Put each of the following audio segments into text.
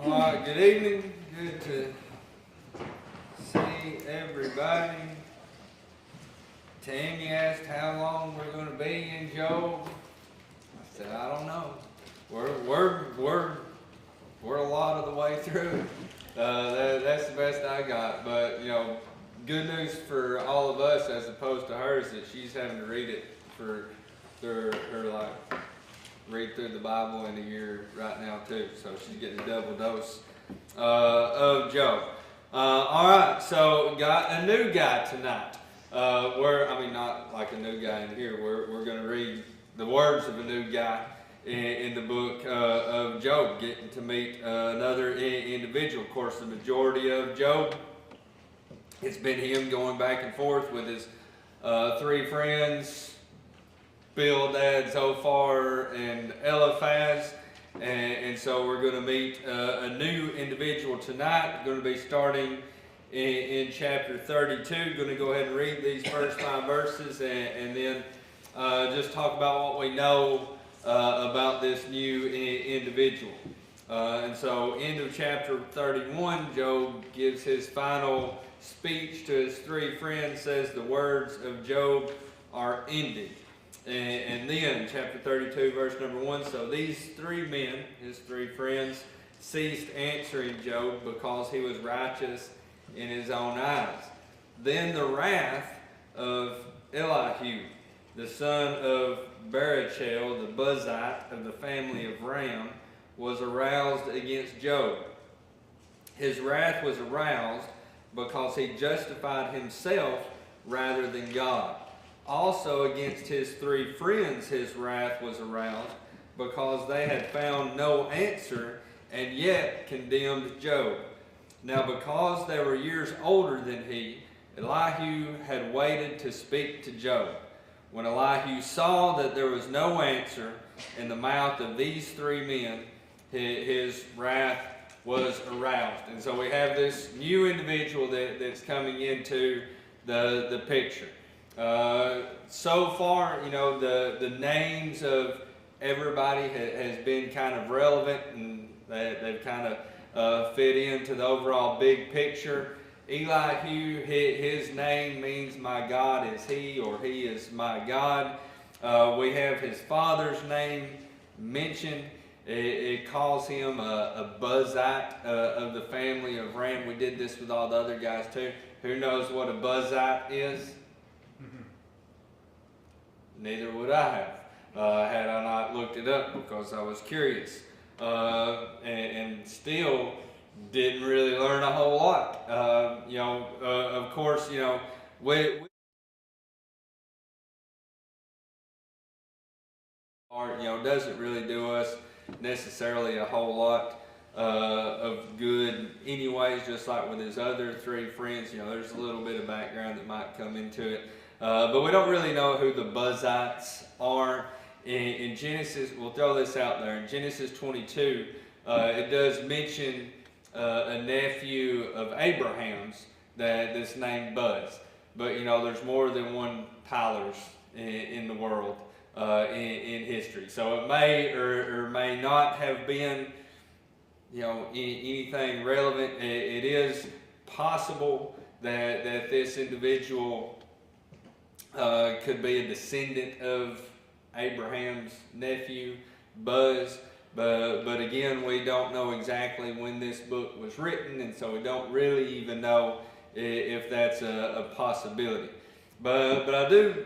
Good evening. Good to see everybody. Tammy asked how long we're going to be in Job. I said, I don't know. We're a lot of the way through. That's the best I got. But good news for all of us as opposed to hers that she's having to read it for her life. Read through the Bible in a year right now too, so she's getting a double dose of Job. All right, so got a new guy tonight. Not like a new guy in here. We're going to read the words of a new guy in the book of Job, getting to meet another individual. Of course, the majority of Job, it's been him going back and forth with his three friends, Bildad, Zophar, and Eliphaz, and so we're going to meet a new individual tonight. We're going to be starting in chapter 32. Going to go ahead and read these first 5 verses, and then just talk about what we know about this new individual. And so, end of chapter 31, Job gives his final speech to his three friends, says the words of Job are ended. And then, chapter 32, verse number 1, so these 3 men, his 3 friends, ceased answering Job because he was righteous in his own eyes. Then the wrath of Elihu, the son of Barachel, the Buzite of the family of Ram, was aroused against Job. His wrath was aroused because he justified himself rather than God. Also against his 3 friends his wrath was aroused because they had found no answer and yet condemned Job. Now because they were years older than he, Elihu had waited to speak to Job. When Elihu saw that there was no answer in the mouth of these 3 men, his wrath was aroused. And so we have this new individual that's coming into the picture. So far, the names of everybody has been kind of relevant, and they've kind of fit into the overall big picture. Elihu, his name means my God is he, or he is my God. We have his father's name mentioned. It calls him a Buzite of the family of Ram. We did this with all the other guys too. Who knows what a Buzite is? Neither would I have had I not looked it up because I was curious, and still didn't really learn a whole lot. Of course, we doesn't really do us necessarily a whole lot of good anyways, just like with his other 3 friends. There's a little bit of background that might come into it. But we don't really know who the Buzites are. In Genesis, we'll throw this out there. In Genesis 22, it does mention a nephew of Abraham's that's named Buz. But there's more than one Tylers in the world in history. So it may or may not have been anything relevant. It is possible that this individual could be a descendant of Abraham's nephew, Buz, but again, we don't know exactly when this book was written, and so we don't really even know if that's a possibility. But I do,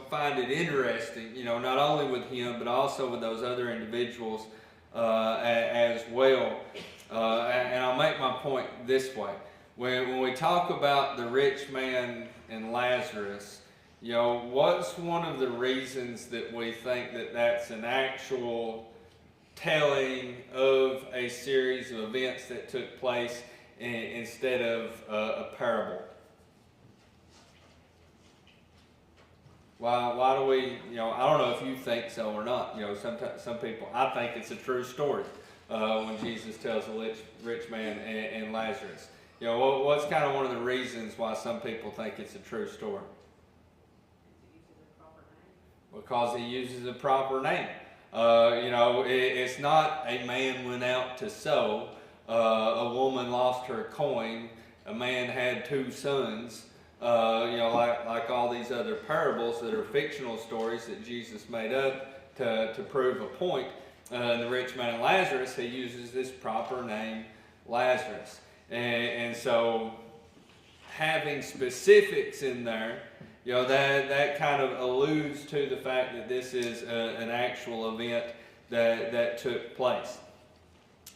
find it interesting, not only with him, but also with those other individuals as well. And I'll make my point this way. When we talk about the rich man and Lazarus, what's one of the reasons that we think that that's an actual telling of a series of events that took place instead of a parable? Why do we, I don't know if you think so or not. Some people, I think it's a true story when Jesus tells the rich man and Lazarus. What's kind of one of the reasons why some people think it's a true story? Because he uses a proper name. It's not a man went out to sow. a woman lost her coin, a man had two sons, like all these other parables that are fictional stories that Jesus made up to prove a point. The rich man and Lazarus, he uses this proper name, Lazarus. And so having specifics in there, that kind of alludes to the fact that this is an actual event that took place.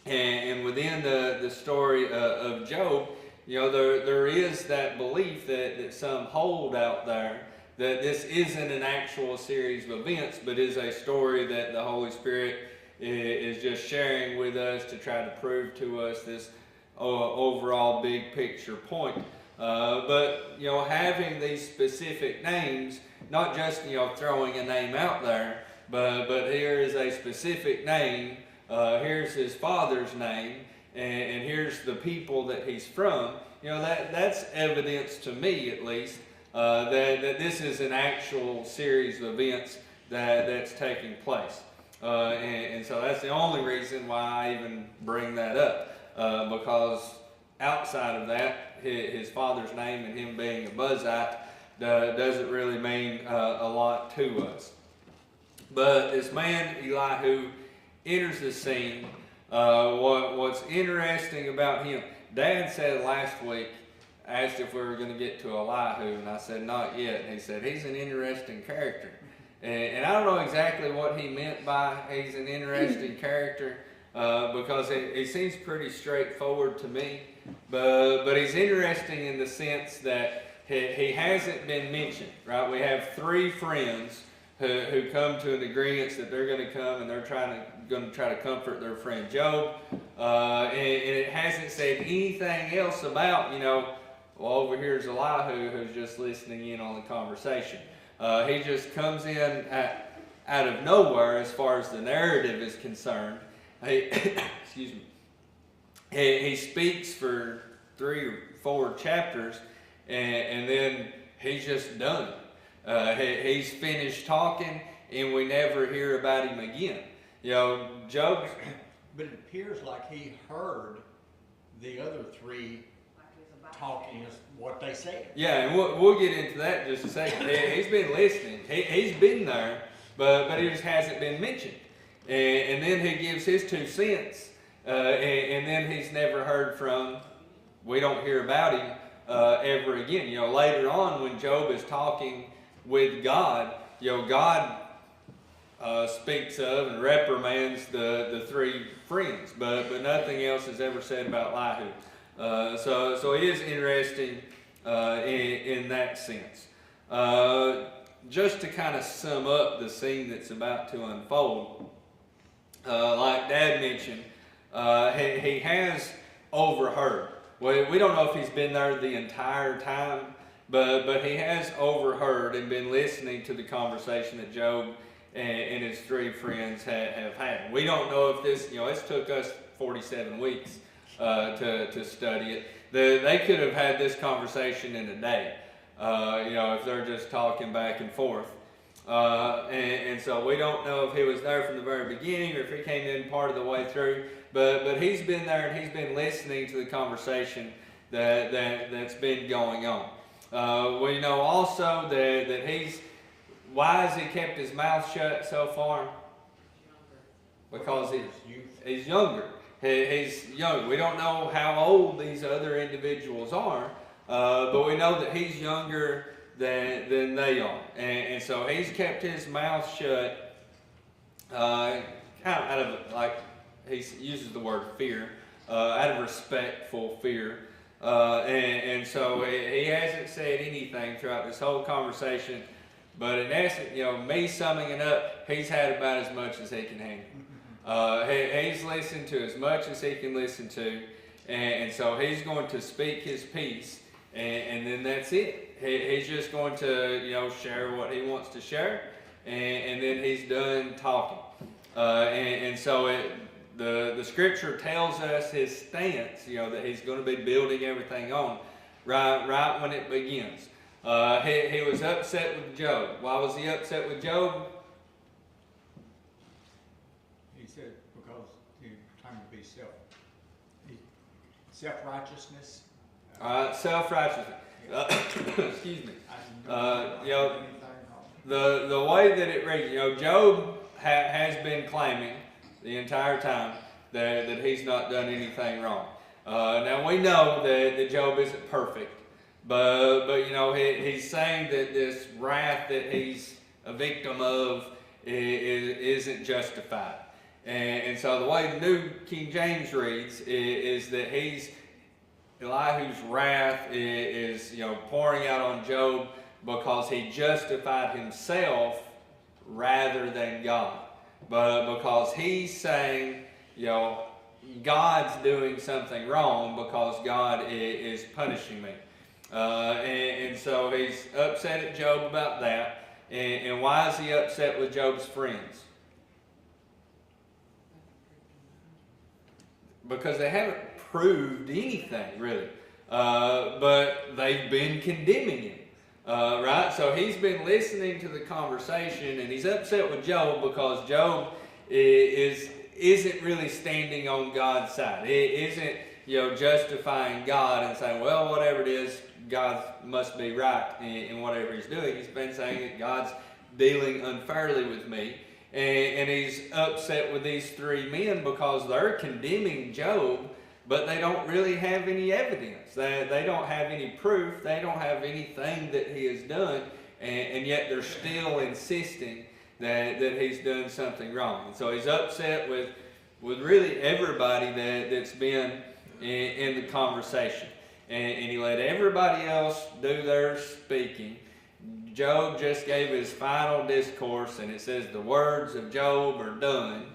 And within the story of Job, there is that belief that some hold out there that this isn't an actual series of events, but is a story that the Holy Spirit is just sharing with us to try to prove to us this overall big picture point. But having these specific names, not just throwing a name out there, but here is a specific name. Here's his father's name, and here's the people that he's from. That's evidence to me, at least, that this is an actual series of events that's taking place. And so that's the only reason why I even bring that up, because outside of that, his father's name and him being a Buzzite doesn't really mean a lot to us. But this man, Elihu, enters the scene. What's interesting about him, Dad said last week, asked if we were going to get to Elihu, and I said not yet. And he said he's an interesting character. And I don't know exactly what he meant by he's an interesting character, because he seems pretty straightforward to me. But he's interesting in the sense that he hasn't been mentioned, right? We have three friends who come to an agreement that they're going to come and they're going to try to comfort their friend Job. And it hasn't said anything else about, well, over here's Elihu who's just listening in on the conversation. He just comes in out of nowhere as far as the narrative is concerned. Excuse me. He speaks for 3 or 4 chapters, and then he's just done. He's finished talking, and we never hear about him again. Job. But it appears like he heard the other 3 talking what they said. Yeah, and we'll get into that in just a second. He's been listening. He's been there, but he just hasn't been mentioned. And then he gives his 2 cents, and then he's never heard from. We don't hear about him ever again. Later on when Job is talking with God, God speaks of and reprimands the 3 friends, but nothing else is ever said about Elihu. So it is interesting in that sense. Just to kind of sum up the scene that's about to unfold, like Dad mentioned, he has overheard. We don't know if he's been there the entire time, but he has overheard and been listening to the conversation that Job and his 3 friends have had. We don't know if this, it's took us 47 weeks to study it. They could have had this conversation in a day, if they're just talking back and forth. And so we don't know if he was there from the very beginning or if he came in part of the way through. But he's been there and he's been listening to the conversation that's been going on. We know also that why has he kept his mouth shut so far? Because he's younger. He's young. We don't know how old these other individuals are, but we know that he's younger than they are. And so he's kept his mouth shut, kind of out of, like, he uses the word fear, out of respectful fear. And so he hasn't said anything throughout this whole conversation. But in essence, me summing it up, he's had about as much as he can handle. He's listened to as much as he can listen to, and so he's going to speak his piece, and then that's it. He's just going to, share what he wants to share, and then he's done talking. And so the scripture tells us his stance, that he's going to be building everything on, right when it begins. He was upset with Job. Why was he upset with Job? He said because he was trying to be self-righteousness. Self-righteousness. Excuse me. I didn't You know, do anything wrong. the way that it reads, you know, Job has been claiming the entire time that he's not done anything wrong. Now we know that Job isn't perfect, but you know, he's saying that this wrath that he's a victim of isn't justified. And so the way the New King James reads is that Elihu's wrath is, you know, pouring out on Job because he justified himself rather than God. But because he's saying, you know, God's doing something wrong because God is punishing me. And so he's upset at Job about that. And why is he upset with Job's friends? Because they haven't proved anything, really. But they've been condemning him. Right? So he's been listening to the conversation, and he's upset with Job because Job isn't really standing on God's side. It isn't, you know, justifying God and saying, well, whatever it is, God must be right in whatever he's doing. He's been saying that God's dealing unfairly with me. And he's upset with these three men because they're condemning Job, but they don't really have any evidence. They don't have any proof. They don't have anything that he has done, and yet they're still insisting that he's done something wrong. And so he's upset with really everybody that's been in the conversation. And he let everybody else do their speaking. Job just gave his final discourse, and it says the words of Job are done.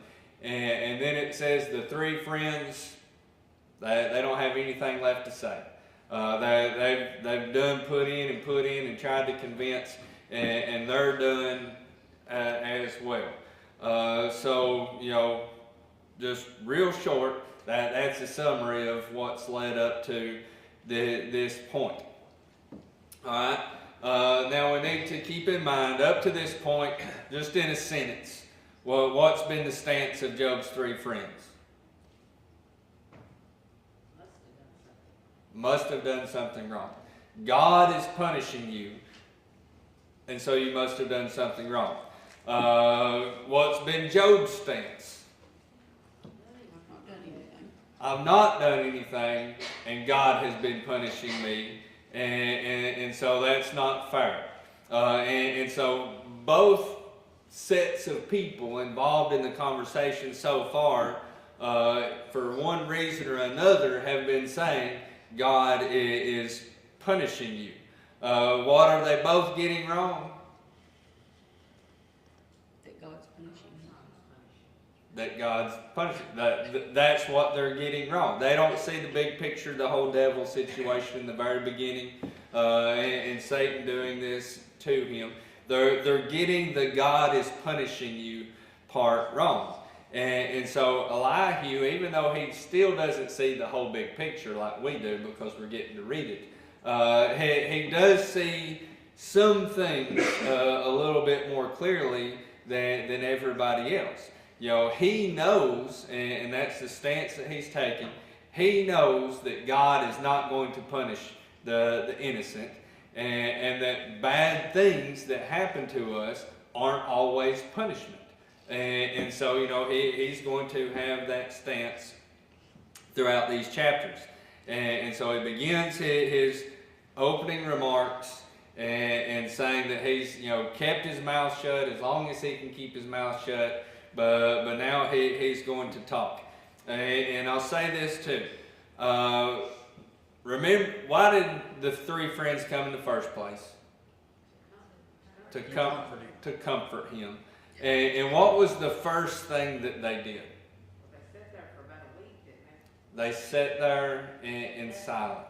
And then it says the three friends, they don't have anything left to say. They've done put in and tried to convince, and they're done as well. So, you know, just real short, that's a summary of what's led up to this point. All right. Now we need to keep in mind, up to this point, just in a sentence, what's been the stance of Job's three friends? Must have done something wrong. God is punishing you, and so you must have done something wrong. What's been Job's stance? I've not done anything, and God has been punishing me, and so that's not fair. And so both sets of people involved in the conversation so far, for one reason or another, have been saying God is punishing you. What are they both getting wrong? That God's punishing him. That God's punishing. That's what they're getting wrong. They don't see the big picture, the whole devil situation in the very beginning, and Satan doing this to him. They're getting the God is punishing you part wrong. And so Elihu, even though he still doesn't see the whole big picture like we do because we're getting to read it, he does see some things a little bit more clearly than everybody else. You know, he knows, and that's the stance that he's taking, he knows that God is not going to punish the innocent, and that bad things that happen to us aren't always punishment. And so, you know, he's going to have that stance throughout these chapters. And so he begins his opening remarks and saying that he's, you know, kept his mouth shut as long as he can keep his mouth shut, but now he's going to talk. And I'll say this too. Remember, why did the three friends come in the first place? To comfort him. And what was the first thing that they did? They sat there for about a week, didn't They sat there in silence.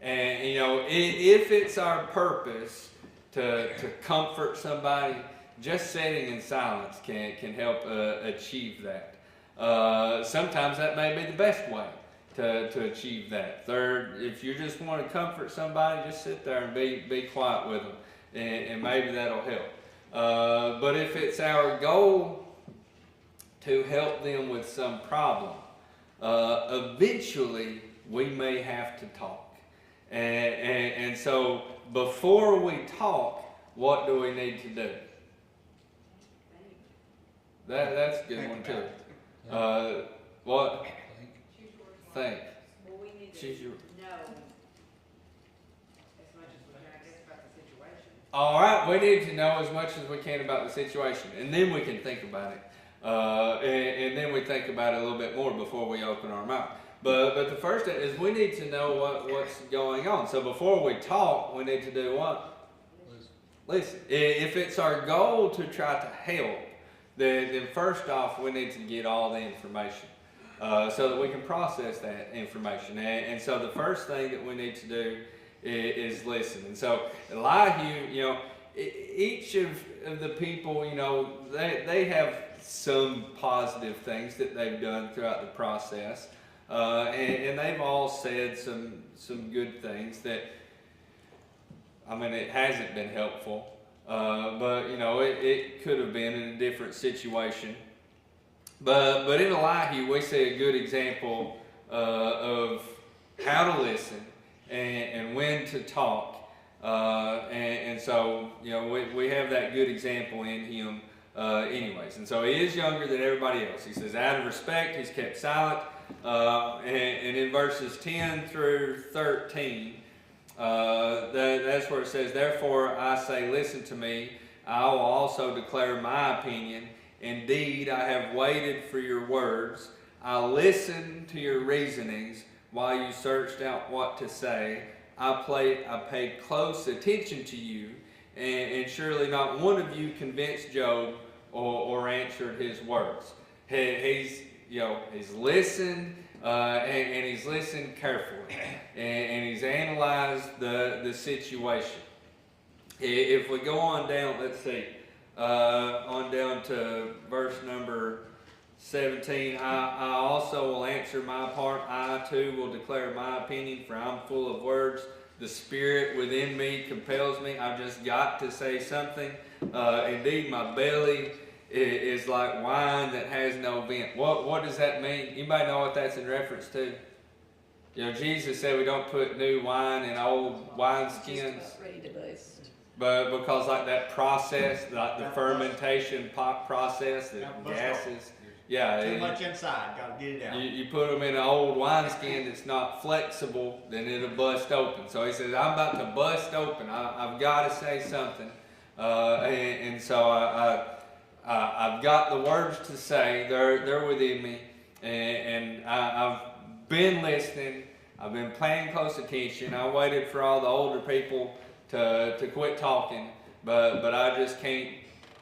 And, you know, if it's our purpose to comfort somebody, just sitting in silence can help achieve that. Sometimes that may be the best way to achieve that. Third, if you just want to comfort somebody, just sit there and be quiet with them, and maybe that'll help. But if it's our goal to help them with some problem, eventually we may have to talk. And so before we talk, what do we need to do? That's a good one too. What? Think. Well, we need to Choose your. know as much as we can, I guess, about the situation. All right, we need to know as much as we can about the situation, and then we can think about it. And then we think about it a little bit more before we open our mouth. But the first thing is we need to know what's going on. So before we talk, we need to do what? Listen. If it's our goal to try to help, then first off, we need to get all the information so that we can process that information. And so the first thing that we need to do is listen. And so Elihu, each of the people, they have some positive things that they've done throughout the process. And they've all said some good things that, it hasn't been helpful. But it could have been in a different situation. But in Elihu, we see a good example of how to listen and when to talk. And so, we have that good example in him anyways. And so he is younger than everybody else. He says, out of respect, he's kept silent. And in verses 10 through 13, that's where it says, therefore I say, listen to me. I will also declare my opinion. Indeed, I have waited for your words. I listened to your reasonings while you searched out what to say. I paid close attention to you, and surely not one of you convinced Job or answered his words. He's listened, and he's listened carefully, and he's analyzed the situation. If we go on down, let's see, on down to verse number 17, I also will answer my part. I too will declare my opinion, for I'm full of words. The spirit within me compels me. I've just got to say something. Indeed, my belly is like wine that has no vent. What does that mean? Anybody know what that's in reference to? Jesus said we don't put new wine in old wineskins. Just about ready to bust. But because like that process, like the fermentation process, the gases. Yeah. Too much inside, gotta get it out. You put them in an old wineskin that's not flexible, then it'll bust open. So he says, I'm about to bust open. I've got to say something. And so I've got the words to say. They're within me. And I've been listening. I've been paying close attention. I waited for all the older people to quit talking. But I just can't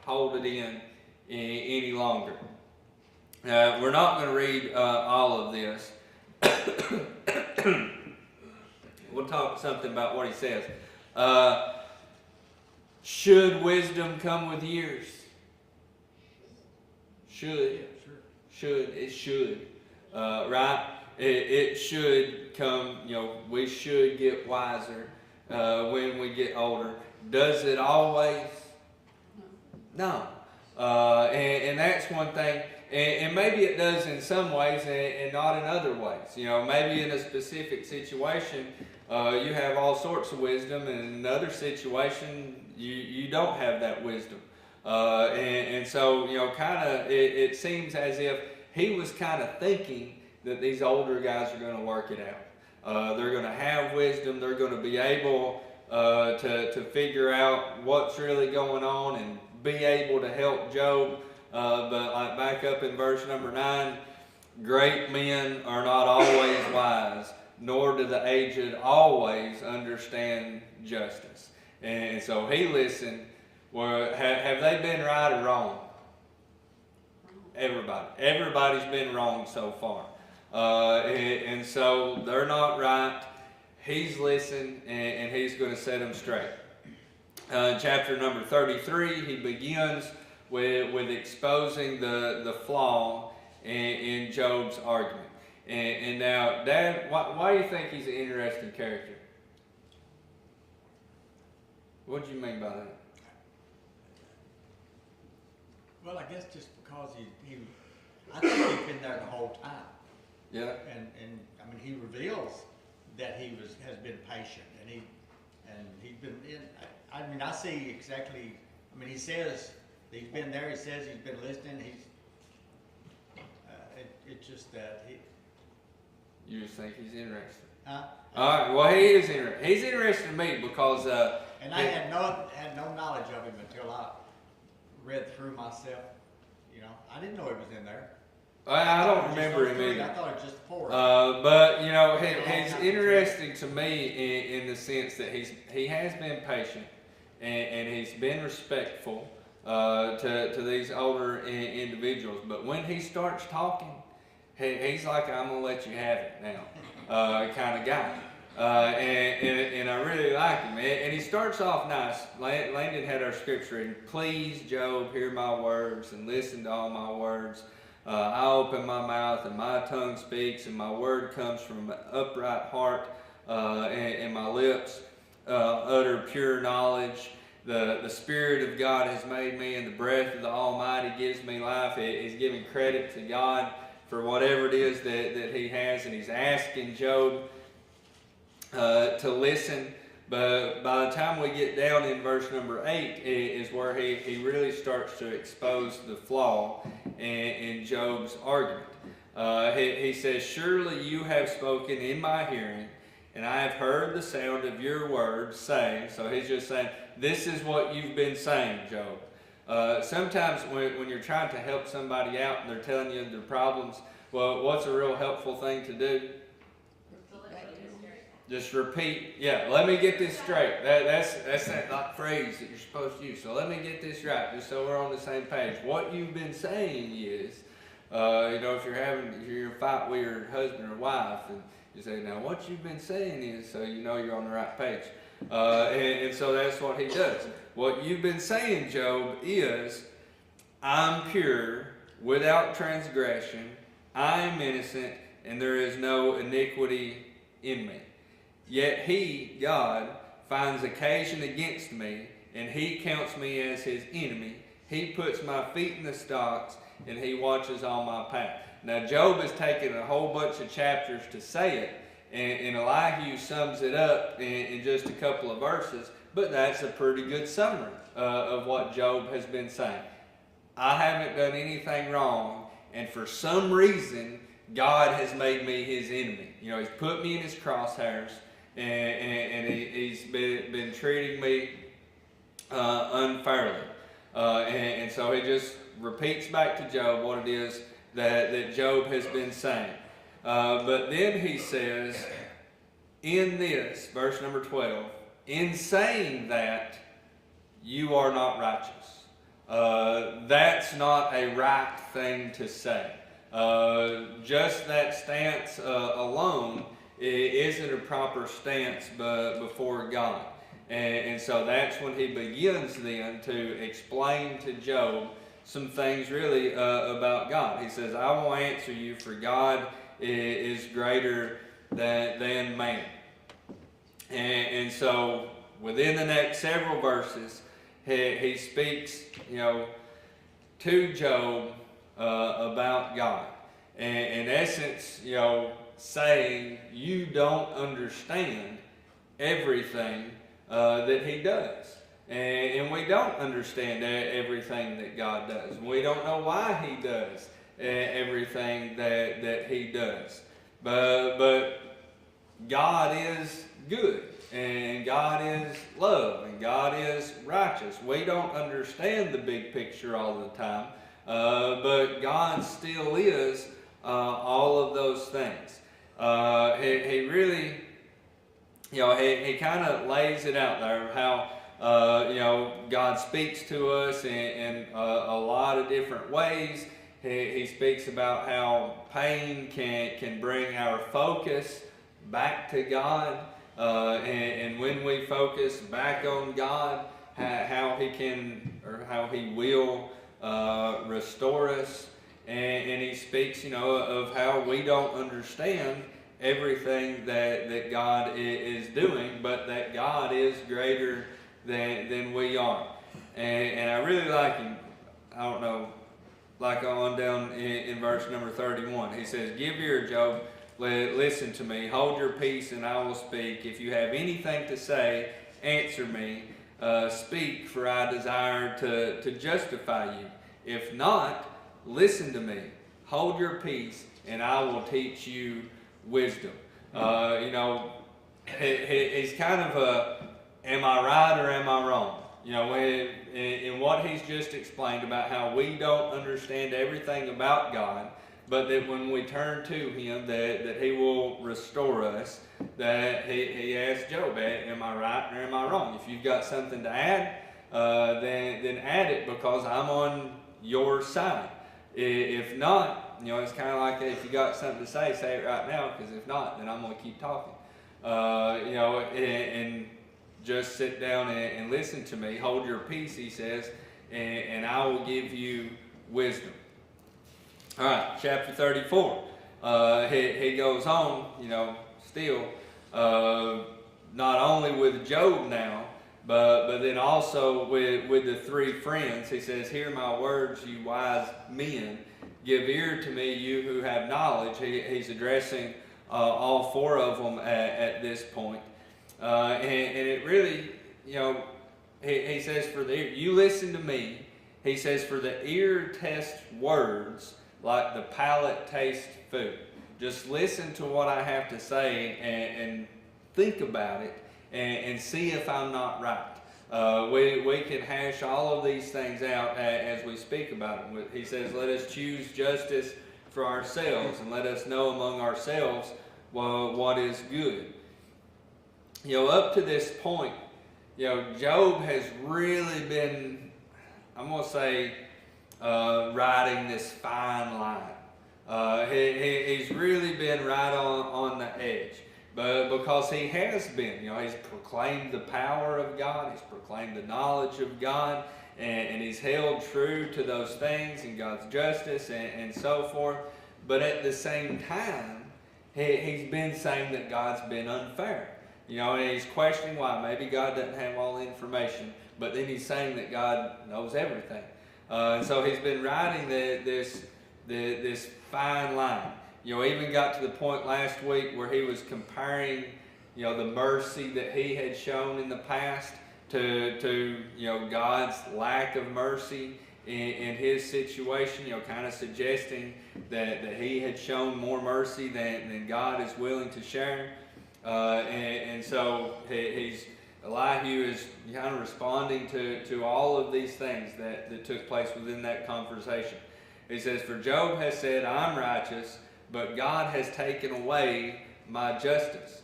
hold it in any longer. We're not going to read all of this. We'll talk something about what he says. Should wisdom come with years? Should. Yeah, sure. Should. It should. Right? It should come, we should get wiser when we get older. Does it always? No. And that's one thing. And maybe it does in some ways and not in other ways. Maybe in a specific situation, you have all sorts of wisdom, and in another situation, you don't have that wisdom. And so, it seems as if he was kind of thinking that these older guys are going to work it out. They're going to have wisdom. They're going to be able to figure out what's really going on and be able to help Job. But like back up in verse number 9, great men are not always wise, nor do the aged always understand justice. And so he listened. Well, have they been right or wrong? Everybody's been wrong so far. And so they're not right. He's listened, and he's going to set them straight. Chapter number 33, he begins with exposing the flaw in Job's argument. And now, Dad, why do you think he's an interesting character? What do you mean by that? Well, I guess just because I think he's been there the whole time. Yeah. And I mean, he reveals that has been patient, and he's been in. I mean, I see exactly. I mean, he says he's been there. He says he's been listening. It's just that he. You just think he's interested. Huh? All right. Well, he is interested. He's interested in me because. And I had no knowledge of him until I read through myself. You know, I didn't know he was in there. I don't remember him either. I thought it was just 4. But you know, he's interesting to me in the sense that he has been patient and he's been respectful to these older individuals. But when he starts talking, he's like, "I'm gonna let you have it now," kind of guy. And I really like him. And he starts off nice. Landon had our scripture reading. Please, Job, hear my words and listen to all my words. I open my mouth and my tongue speaks, and my word comes from an upright heart, and my lips utter pure knowledge. The Spirit of God has made me, and the breath of the Almighty gives me life. He's giving credit to God for whatever it is that he has, and he's asking Job to listen. But by the time we get down in verse number 8 is where he really starts to expose the flaw in Job's argument. He says, "Surely you have spoken in my hearing, and I have heard the sound of your words saying." So he's just saying, this is what you've been saying, Job. Sometimes when you're trying to help somebody out and they're telling you their problems, well, what's a real helpful thing to do? Just repeat. Yeah, let me get this straight. That's that phrase that you're supposed to use. So let me get this right, just so we're on the same page. What you've been saying is, if you're in a fight with your husband or wife, and you say, "Now what you've been saying is," so you know you're on the right page. And so that's what he does. What you've been saying, Job, is, "I'm pure, without transgression. I am innocent, and there is no iniquity in me. Yet he, God, finds occasion against me, and he counts me as his enemy. He puts my feet in the stocks, and he watches all my path." Now, Job has taken a whole bunch of chapters to say it, and Elihu sums it up in just a couple of verses, but that's a pretty good summary of what Job has been saying. I haven't done anything wrong, and for some reason, God has made me his enemy. You know, he's put me in his crosshairs, and he's been treating me unfairly. And so he just repeats back to Job what it is that Job has been saying. But then he says, in this, verse number 12, "In saying that, you are not righteous." That's not a right thing to say. Just that stance alone isn't a proper stance before God. And so that's when he begins then to explain to Job some things really about God. He says, "I will answer you, for God is greater than man." And so within the next several verses, he speaks, to Job about God. And in essence, saying you don't understand everything that he does. And we don't understand everything that God does. We don't know why he does everything that he does. But God is good, and God is love, and God is righteous. We don't understand the big picture all the time, but God still is all of those things. He really, he kind of lays it out there how, God speaks to us in a lot of different ways. He speaks about how pain can bring our focus back to God, and when we focus back on God, how he can, or how he will restore us. And he speaks, of how we don't understand everything that God is doing, but that God is greater than we are. And I really like him. I don't know like on down in verse number 31. He says, "Give ear, Job, listen to me, hold your peace and I will speak. If you have anything to say, answer me. Speak, for I desire to justify you. If not, listen to me, hold your peace and I will teach you wisdom." He's kind of am I right or am I wrong? In what he's just explained about how we don't understand everything about God, but that when we turn to him, that he will restore us. That he asked Job, am I right or am I wrong? If you've got something to add, then add it, because I'm on your side. If not, it's kind of like if you got something to say it right now, because if not, then I'm going to keep talking. And just sit down and listen to me. Hold your peace, he says, and I will give you wisdom. All right, chapter 34. He goes on, still, not only with Job now, but then also with the three friends. He says, "Hear my words, you wise men. Give ear to me, you who have knowledge." He's addressing all four of them at this point. And it really, he says, "For the ear, you listen to me." He says, "For the ear tests words like the palate tastes food." Just listen to what I have to say and think about it and see if I'm not right. We can hash all of these things out as we speak about them. He says, "Let us choose justice for ourselves and let us know among ourselves what is good." Up to this point, Job has really been, I'm going to say, riding this fine line. He's really been right on the edge. But because he has been, he's proclaimed the power of God, he's proclaimed the knowledge of God, and he's held true to those things and God's justice and so forth. But at the same time, he's been saying that God's been unfair. And he's questioning why. Maybe God doesn't have all the information, but then he's saying that God knows everything. And so he's been riding this fine line. Even got to the point last week where he was comparing, the mercy that he had shown in the past to God's lack of mercy in his situation, kind of suggesting that he had shown more mercy than God is willing to share. And so Elihu is kind of responding to all of these things that took place within that conversation. He says, "For Job has said, I'm righteous, but God has taken away my justice.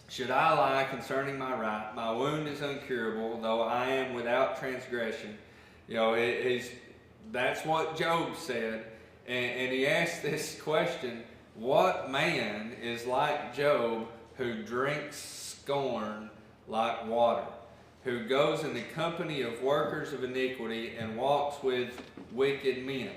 Should I lie concerning my right? My wound is incurable, though I am without transgression." That's what Job said. And he asked this question, what man is like Job, who drinks scorn like water, who goes in the company of workers of iniquity and walks with wicked men?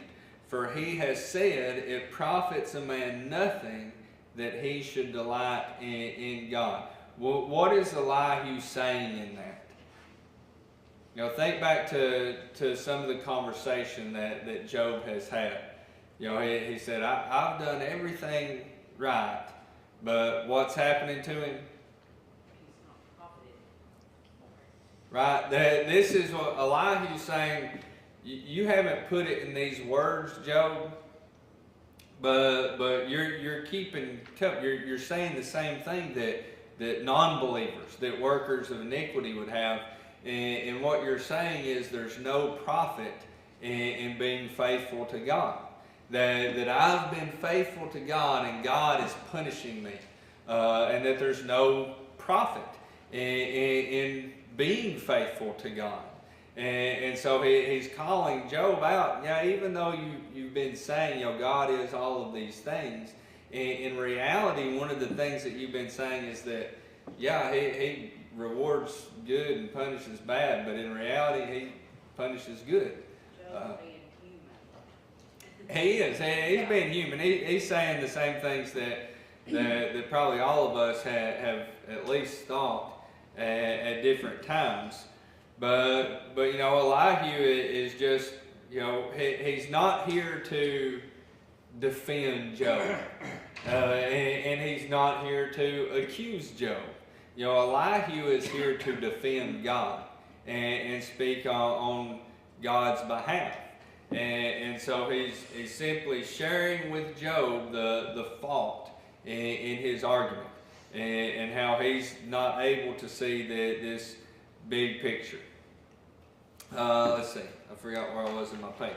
For he has said, it profits a man nothing that he should delight in God. Well, what is Elihu saying in that? Think back to some of the conversation that Job has had. He said, I've done everything right, but what's happening to him? He's not profited. Right? This is what Elihu's saying. You haven't put it in these words, Job, but you're keeping you're saying the same thing that non-believers, that workers of iniquity would have. And what you're saying is there's no profit in being faithful to God. That I've been faithful to God and God is punishing me. And that there's no profit in being faithful to God. And so he's calling Job out. Even though you've been saying, God is all of these things, in reality, one of the things that you've been saying is that, he rewards good and punishes bad, but in reality, he punishes good. Job being human. He is. He's being human. He's saying the same things that probably all of us have at least thought at different times. But Elihu is just he's not here to defend Job, and he's not here to accuse Job. Elihu is here to defend God and speak on God's behalf. And so he's simply sharing with Job the fault in his argument and how he's not able to see this big picture. Let's see. I forgot where I was in my page.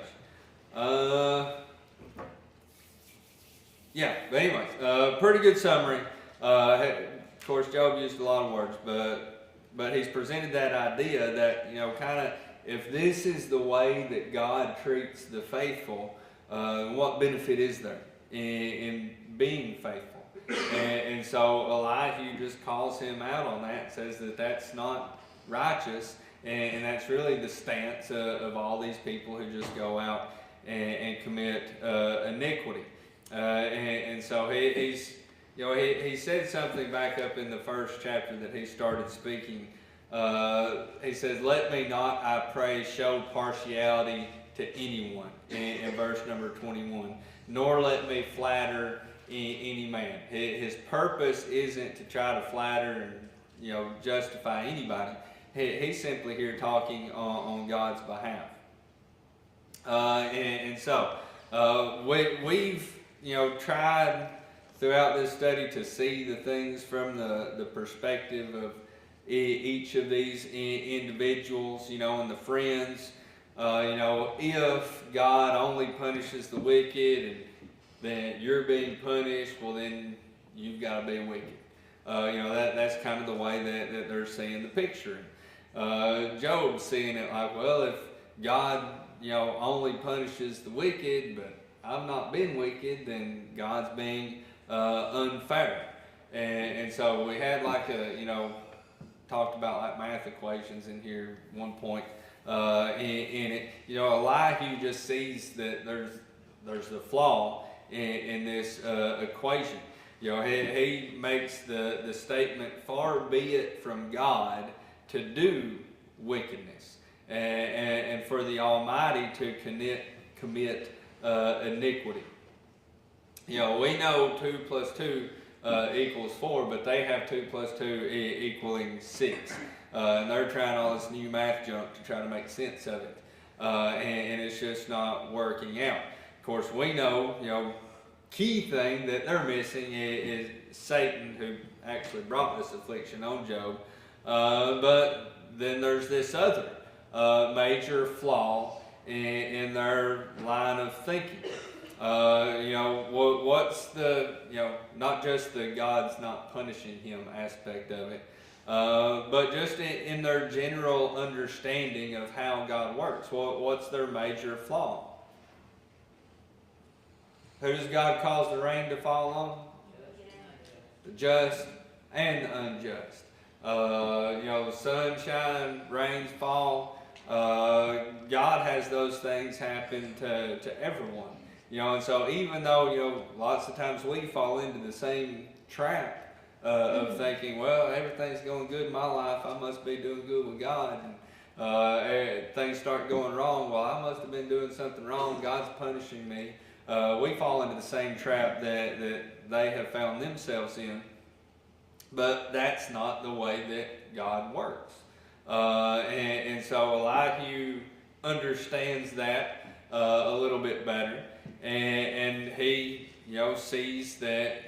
Yeah, but anyways, pretty good summary. Of course, Job used a lot of words, but he's presented that idea that, kind of, if this is the way that God treats the faithful, what benefit is there in being faithful? And so Elihu just calls him out on that, says that that's not righteous, and that's really the stance of all these people who just go out and commit iniquity. And so he said something back up in the first chapter that he started speaking. He says, "Let me not, I pray, show partiality to anyone," in verse number 21. "Nor let me flatter any man." His purpose isn't to try to flatter and justify anybody. He's simply here talking on God's behalf. And so we've tried throughout this study to see the things from the perspective of each of these individuals, and the friends. If God only punishes the wicked and then you're being punished, well then you've got to be wicked. That's kind of the way that they're seeing the picture. Job's seeing it like, well, if God only punishes the wicked, but I've not been wicked, then God's being unfair. And so we had talked about like math equations in here one point in it. Elihu just sees that there's a flaw in this equation. He makes the statement, "Far be it from God to do wickedness, and for the Almighty to commit iniquity." We know 2 + 2 equals 4, but they have 2 + 2 equaling 6. And they're trying all this new math junk to try to make sense of it. And it's just not working out. Of course, we know, key thing that they're missing is Satan, who actually brought this affliction on Job. But then there's this other major flaw in their line of thinking. What's the, not just the God's not punishing him aspect of it, but just in their general understanding of how God works. What's their major flaw? Who does God cause the rain to fall on? The just and the unjust. The sunshine, rains fall. God has those things happen to everyone. And so even though, lots of times we fall into the same trap of thinking, well, everything's going good in my life, I must be doing good with God. And things start going wrong, well, I must have been doing something wrong, God's punishing me. We fall into the same trap that they have found themselves in. But that's not the way that God works. And so Elihu understands that a little bit better. And he, sees that,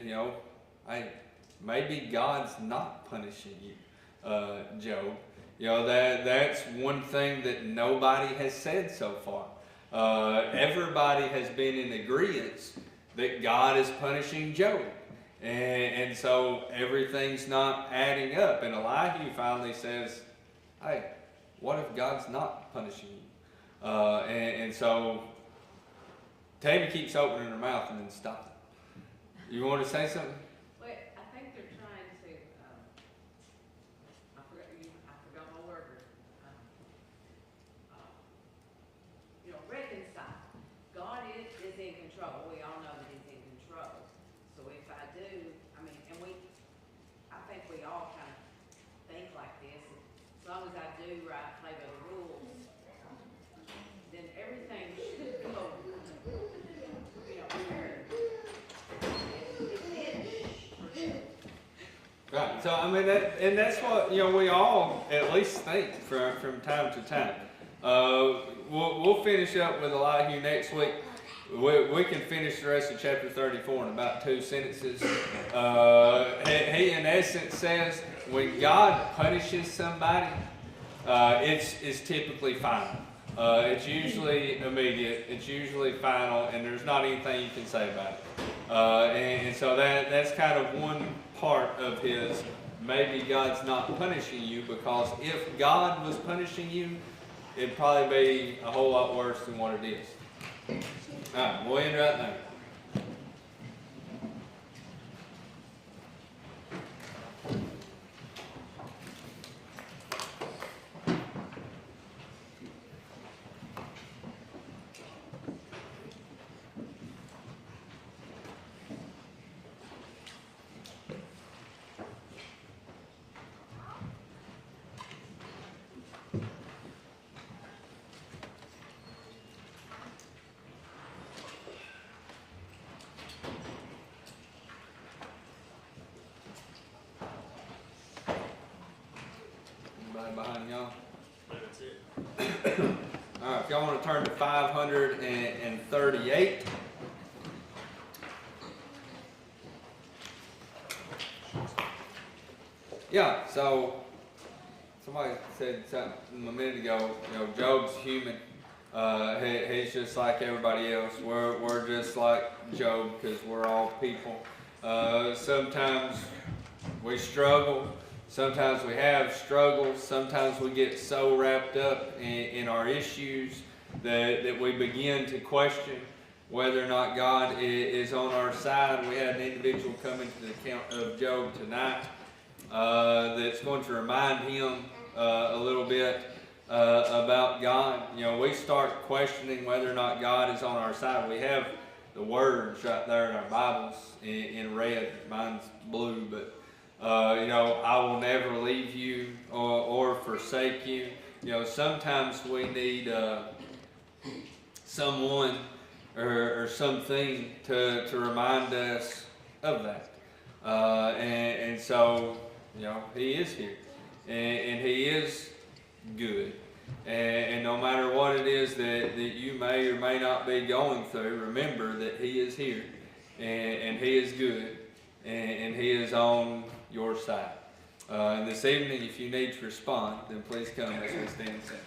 hey, maybe God's not punishing you, Job. That's one thing that nobody has said so far. Everybody has been in agreement that God is punishing Job. And so everything's not adding up. And Elihu finally says, hey, what if God's not punishing you? And so Tammy keeps opening her mouth and then stopping. You want to say something? Well, I think they're trying to, I forgot my word. Reconcile. God is in control. We all know that he's in control. So if I do, I think we all kind of think like this. As long as I do right, play by the rules, then everything So I mean, that's what we all at least think from time to time. We'll finish up with Elihu next week. We can finish the rest of chapter 34 in about 2 sentences. He in essence says when God punishes somebody, it's typically final. It's usually immediate. It's usually final, and there's not anything you can say about it. And so that's kind of one part of his. Maybe God's not punishing you, because if God was punishing you, it'd probably be a whole lot worse than what it is. All right, we'll end right there. Anybody behind y'all? That's it. All right, if y'all want to turn to 538. Yeah, so somebody said something a minute ago. Job's human. He's just like everybody else. We're just like Job, because we're all people. Sometimes we struggle. Sometimes we have struggles. Sometimes we get so wrapped up in our issues that we begin to question whether or not God is on our side. We had an individual come into the account of Job tonight that's going to remind him a little bit about God. We start questioning whether or not God is on our side. We have the words right there in our Bibles in red. Mine's blue, but I will never leave you or forsake you. Sometimes we need someone or something to remind us of that. And so, he is here. And he is good. And no matter what it is that you may or may not be going through, remember that he is here. And he is good. And he is on your side. And this evening, if you need to respond, then please come as we stand and sing.